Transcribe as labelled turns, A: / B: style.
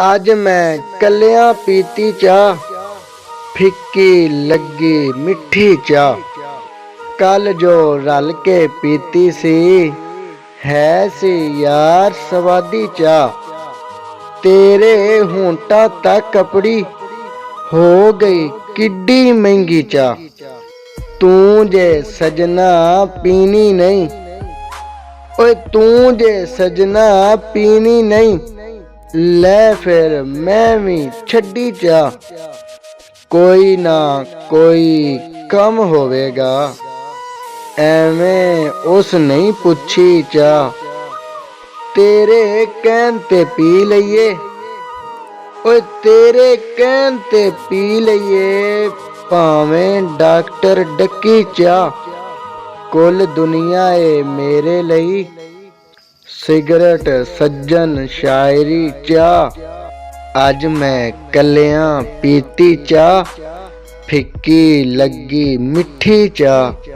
A: अज मैं कलियां पीती चाह, फिक्की लगी मिठी चाह। कल जो रल के पीती सी, है सी यार स्वादी चाह। तेरे होंठा तक कपड़ी, हो गई किड्डी महंगी चाह। तू जे सजना पीनी नहीं, ओए तू जे सजना पीनी नहीं, ले फिर मैं भी छड्डी चाह। कोई ना कोई कम होवेगा, एवें उस नहीं पुछी चाह। तेरे कहन ते पी लईए, ओए तेरे कहन ते पी लईए, भावें डॉक्टर डकी चाह। कुल दुनिया ए मेरे लई, सिगरट सज्जन शायरी चाह। अज मैं कलियां पीती चाह, फिक्की लगी मिठी चाह।